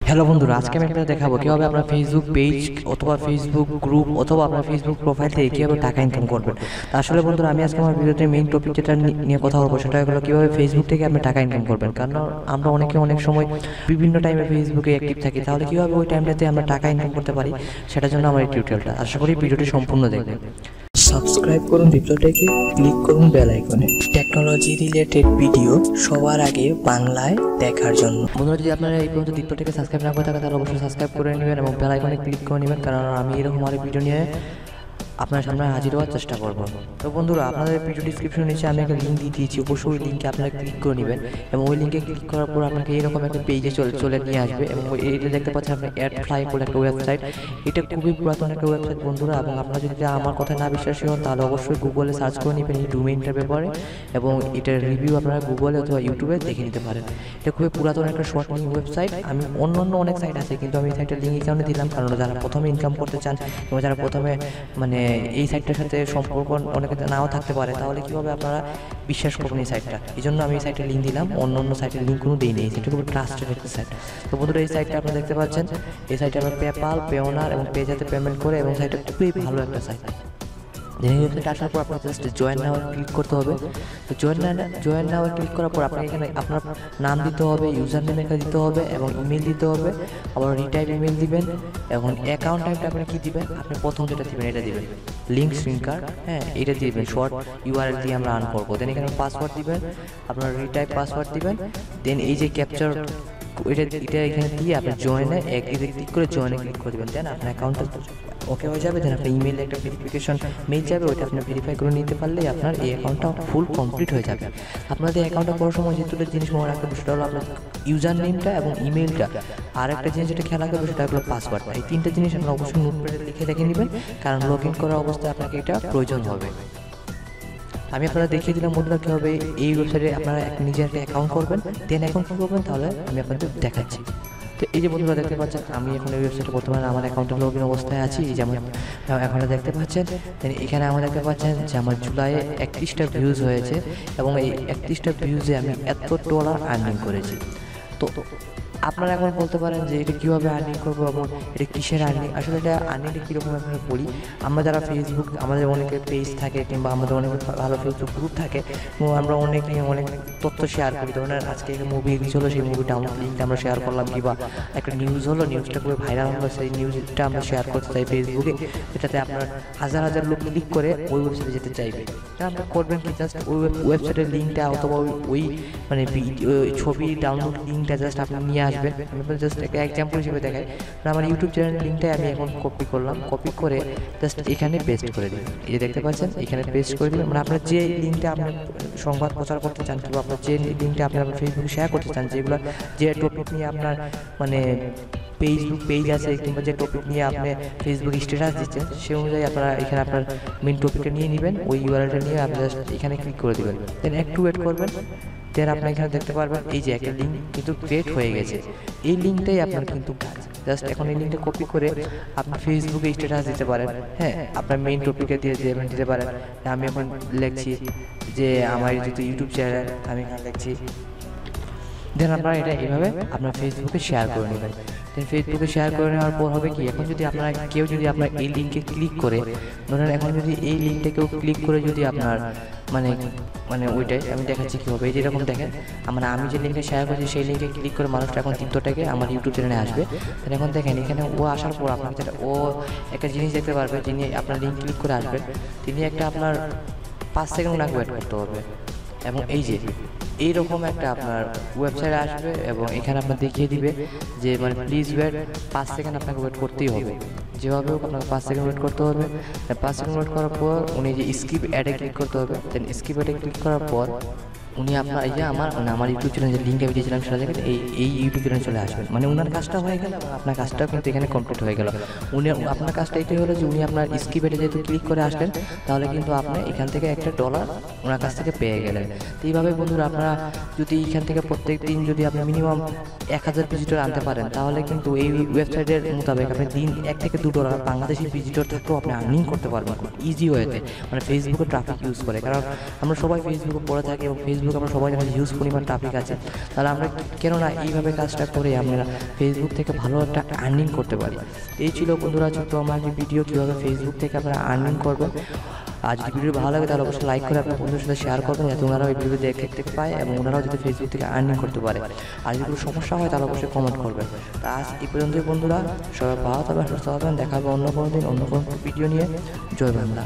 Hello বন্ধুরা, আজকে আমি আপনাদের দেখাবো কিভাবে আপনার ফেসবুক পেজ অথবা ফেসবুক গ্রুপ অথবা আপনার ফেসবুক প্রোফাইল থেকে কীভাবে টাকা ইনকাম করবেন। তা আসলে বন্ধুরা, আমি আজকে আমার ভিডিওতে মেইন টপিক যেটা নিয়ে কথা বলবো সেটা হলো কীভাবে ফেসবুক থেকে আপনি টাকা ইনকাম করবেন। কারণ আমরা অনেক সময় বিভিন্ন টাইমে ফেসবুকে অ্যাক্টিভ থাকি, তাহলে কীভাবে ওই টাইমটাতে আমরা টাকা ইনকাম করতে পারি সেটার জন্য আমার এই টিউটোরিয়ালটা। আশা করি ভিডিওটি সম্পূর্ণ দেখবেন। সাবস্ক্রাইব করুন বিপ্লবটাকে, ক্লিক করুন বেল আইকনে। টেকনোলজি রিলেটেড ভিডিও সবার আগে বাংলায় দেখার জন্য। বন্ধুরা, যদি আপনারা এই পর্যন্ত দীপ্তটাকে সাবস্ক্রাইব না করে থাকেন তাহলে অবশ্যই সাবস্ক্রাইব করে নেবেন এবং বেল আইকনে ক্লিক করে নেবেন, কারণ আমি এরকম আরেক ভিডিও নিয়ে আপনার সামনে হাজির হওয়ার চেষ্টা করব। তো বন্ধুরা, আপনাদের ভিডিও ডিসক্রিপশনের নিচে আমি একটা লিঙ্ক দিয়ে দিয়েছি, অবশ্যই ওই লিঙ্কে আপনারা ক্লিক করে নেবেন এবং ওই লিঙ্কে ক্লিক করার পর আপনাকে এরকম একটা পেজে চলে নিয়ে আসবে এবং এইটা দেখতে পাচ্ছেন আপনি অ্যাডফ্লাই বলে একটা ওয়েবসাইট। এটা খুবই পুরাতন একটা ওয়েবসাইট বন্ধুরা, এবং আপনারা যদি আমার কথা না বিশ্বাসী হন তাহলে অবশ্যই গুগলে সার্চ করে নেবেন এই ডোমেইনটার ব্যাপারে এবং এটার রিভিউ আপনারা গুগলে অথবা ইউটিউবে দেখে নিতে পারেন। এটা খুবই পুরাতন একটা শর্ট লিঙ্ক ওয়েবসাইট। আমি অন্য অনেক সাইট আছে, কিন্তু আমি এই সাইটের লিঙ্ক এই কারণে দিলাম কারণ যারা প্রথমে ইনকাম করতে চান এবং যারা প্রথমে এই সাইটটার সাথে সম্পর্ক অনেকে নাও থাকতে পারে, তাহলে কীভাবে আপনারা বিশ্বাস করবেন এই সাইটটা। এই জন্য আমি এই সাইটের লিঙ্ক দিলাম, অন্য সাইটের লিঙ্ক কোনো দিই নেই। সেটা খুব ট্রাস্টেড একটা সাইট। তো বন্ধুরা, এই সাইটটা আপনারা দেখতে পাচ্ছেন, এই সাইটে আমরা পেপাল, পেওনার এবং পেজাতে পেমেন্ট করে এবং সাইটটা খুবই ভালো একটা সাইট। এই ওয়েবসাইটে আসার পর আপনার জাস্ট জয়েন নাও ক্লিক করতে হবে। তো জয়েন নাও ক্লিক করার পর আপনাকে এখানে আপনার নাম দিতে হবে, ইউজার নেম একটা দিতে হবে এবং ইমেল দিতে হবে। আবার রিটাইপ ইমেল দিবেন এবং অ্যাকাউন্ট টাইপটা আপনি কী দিবেন, আপনি প্রথম যেটা দিবেন এটা দিবেন, লিঙ্ক স্ক্রিনকার, হ্যাঁ এটা দিবেন। শর্ট ইউআরএল দিয়ে আমরা রান করবো। দেন এখানে পাসওয়ার্ড দিবেন, আপনার রিটাইপ পাসওয়ার্ড দিবেন। দেন এই যে ক্যাপচার এটা এখানে দিয়ে আপনি জয়েনে ক্লিক করে জয়েনে ক্লিক করে দেবেন। দেন আপনার অ্যাকাউন্টটা ওকে হয়ে যাবে। দেন আপনার ইমেলে একটা ভেরিফিকেশন মেইল যাবে, ওইটা আপনি ভেরিফাই করে নিতে পারলেই আপনার এই অ্যাকাউন্টটা ফুল কমপ্লিট হয়ে যাবে। আপনাদের অ্যাকাউন্টটা করার সময় যে দুটো জিনিস মনে রাখতে হবে সেটা হলো আপনার ইউজার নেমটা এবং ইমেলটা, আর একটা জিনিস যেটা খেয়াল রাখতে হবে সেটা হলো পাসওয়ার্ডটা। এই তিনটা জিনিস আপনারা অবশ্যই নোটপ্যাডে লিখে রেখে নেবেন, কারণ লগ ইন করার অবস্থায় আপনাকে এটা প্রয়োজন হবে। আমি আপনারা দেখিয়ে দিলাম বন্ধুরা কীভাবে এই ওয়েবসাইটে আপনারা নিজের একটা অ্যাকাউন্ট করবেন। দেন অ্যাকাউন্ট কী করবেন তাহলে আমি আপনাদের দেখাচ্ছি। তো এই যে বন্ধুরা দেখতে পাচ্ছেন, আমি এখন এই ওয়েবসাইটে বর্তমানে আমার অ্যাকাউন্টে লগ ইন অবস্থায় আছি, যেমন এখন দেখতে পাচ্ছেন। দেন এখানে আমার দেখতে পাচ্ছেন যে আমার জুলাইয়ে 31টা ভিউজ হয়েছে এবং এই 31টা ভিউজে আমি $1 আর্নিং করেছি। তো আপনারা এখন বলতে পারেন যে এটা কীভাবে আর্নিং করবো এবং এটা কিসের আর্নিং। আসলে এটা আর্নিংটা কীরকম আপনারা বলি। আমরা যারা ফেসবুক, আমাদের অনেকের পেজ থাকে কিংবা আমাদের অনেক ভালো ফেসবুক গ্রুপ থাকে এবং আমরা অনেক তথ্য শেয়ার করি। ধরনের আজকে মুভি রিলিজ হলো, সেই মুভি ডাউনলোড লিঙ্কটা আমরা শেয়ার করলাম, কিংবা একটা নিউজ হলো, নিউজটা খুবই ভাইরাল হলো, সেই নিউজটা আমরা শেয়ার করতে চাই ফেসবুকে, যেটাতে আপনার হাজার লোক ক্লিক করে ওই ওয়েবসাইটে যেতে চাইবে। এটা আমরা করবেন কি, জাস্ট ওই ওয়েবসাইটের লিঙ্কটা অথবা ওই ছবি ডাউনলোড লিঙ্কটা জাস্ট আপনি নিয়ে আসবেন। আমি জাস্ট একটা এক্সাম্পল হিসেবে দেখাই। আমার ইউটিউব চ্যানেলের লিঙ্কটাই আমি এখন কপি করলাম, কপি করে জাস্ট এখানে পেস্ট করে দিই। এই যে দেখতে পাচ্ছেন এখানে পেস্ট করে দিলাম। মানে আপনার যে লিঙ্কটা আপনি সংবাদ প্রচার করতে চান কিংবা আপনার যে লিঙ্কটা আপনি আপনার ফেসবুকে শেয়ার করতে চান, যেগুলো যে টপিক নিয়ে আপনার ফেসবুক পেজ আছে কিংবা যে টপিক নিয়ে আপনি ফেসবুক স্ট্যাটাস দিচ্ছেন, সে অনুযায়ী আপনারা এখানে আপনার মেন টপিকটা নিয়ে নেবেন, ওই ইউআরএলটা নিয়ে আপনি জাস্ট এখানে ক্লিক করে দেবেন। দেন একটু ওয়েট করবেন। দেন আপনি এখানে দেখতে পারবেন এই যে একটা লিঙ্ক কিন্তু ক্রিয়েট হয়ে গেছে। এই লিঙ্কটাই আপনার কিন্তু কাজ। জাস্ট এখন এই লিঙ্কটা কপি করে আপনি ফেসবুকে স্ট্যাটাস দিতে পারেন, হ্যাঁ আপনার মেইন টপিকে দিয়ে দিতে পারেন। আমি এখন লিখছি যে আমার যেহেতু ইউটিউব চ্যানেল, আমি এখানে লিখছি। দেন আপনারা এটা এইভাবে আপনার ফেসবুকে শেয়ার করে নেবেন। দেন ফেসবুকে শেয়ার করে নেওয়ার পর হবে কি, এখন যদি আপনার কেউ যদি আপনার এই লিঙ্কে ক্লিক করে, ধরেন এখন যদি এই লিঙ্কটা কেউ ক্লিক করে যদি আপনার ওইটাই আমি দেখাচ্ছি কীভাবে। এই যেরকম দেখেন, আমি যে লিঙ্কে শেয়ার করছি সেই লিঙ্কে ক্লিক করে মানুষটা এখন দীপ্তটাকে আমার ইউটিউব চ্যানেলে আসবে। তাহলে এখন দেখেন এখানে ও আসার পর আপনাকে ও একটা জিনিস দেখতে পারবে, যিনি আপনার লিঙ্ক ক্লিক করে আসবেন তিনি একটা আপনার 5 সেকেন্ড ওনাকে ওয়েট করতে হবে এবং এই যে এইরকম একটা আপনার ওয়েবসাইটে আসবে এবং এখানে আপনার দেখিয়ে দিবে যে প্লিজ ওয়েট 5 সেকেন্ড আপনাকে ওয়েট করতেই হবে। যেভাবে হোক আপনাকে 5 সেকেন্ড ওয়েট করতে হবে। 5 সেকেন্ড ওয়েট করার পর উনি যে স্কিপ অ্যাডে ক্লিক করতে হবে। দেন স্কিপ অ্যাডে ক্লিক করার পর উনি আপনার এই যে আমার ইউটিউব চ্যানেল যে লিঙ্কটা দিয়েছিলাম সেটা দেখেন এই ইউটিউব চ্যানেলে চলে আসবেন। ওনার কাজটা হয়ে গেল এবং আপনার কাজটাও কিন্তু এখানে কমপ্লিট হয়ে গেল। আপনার কাজটা এটাই হলো যে উনি আপনার স্কিপ অ্যাডে যেহেতু ক্লিক করে আসলেন, তাহলে কিন্তু আপনি এখান থেকে $1 ওনার কাছ থেকে পেয়ে গেলেন। তো এইভাবে বন্ধুরা, আপনারা যদি এখান থেকে প্রত্যেক দিন যদি আপনি মিনিমাম 1000 ভিজিটর আনতে পারেন, তাহলে কিন্তু এই ওয়েবসাইটের মোতাবেক আপনি দিন $1 থেকে $2 বাংলাদেশি ভিজিটর থেকেও আপনি আর্নিং করতে পারবেন খুব ইজি ওয়েতে। ফেসবুকে ট্রাফিক ইউজ করে, কারণ আমরা সবাই ফেসবুকে পড়ে থাকি এবং ফেসবুক ফেসবুক আমরা সবাই জানি হিউজ পরিমাণ ট্রাফিক আছে, তাহলে আমরা কেননা এইভাবে কাজটা করে আমরা ফেসবুক থেকে ভালো একটা আর্নিং করতে পারি। এই ছিল বন্ধুরা ছোট্ট আমার একটি ভিডিও, কীভাবে ফেসবুক থেকে আপনারা আর্নিং করবেন। আজ যদি ভিডিও ভালো লাগে তাহলে অবশ্যই লাইক করে আপনার বন্ধুদের সাথে শেয়ার করবেন, যাতে ওনারাও এই ভিডিও দেখতে পায় এবং ওনারাও যদি ফেসবুক থেকে আর্নিং করতে পারে। আর যদি কোনো সমস্যা হয় তাহলে অবশ্যই কমেন্ট করবেন। তা আজ এই পর্যন্তই বন্ধুরা, সবাই ভালো থাকবেন, সুস্থ থাকবেন, দেখা হবে অন্য কোনো দিন অন্য কোনো ভিডিও নিয়ে। জয় বাংলা।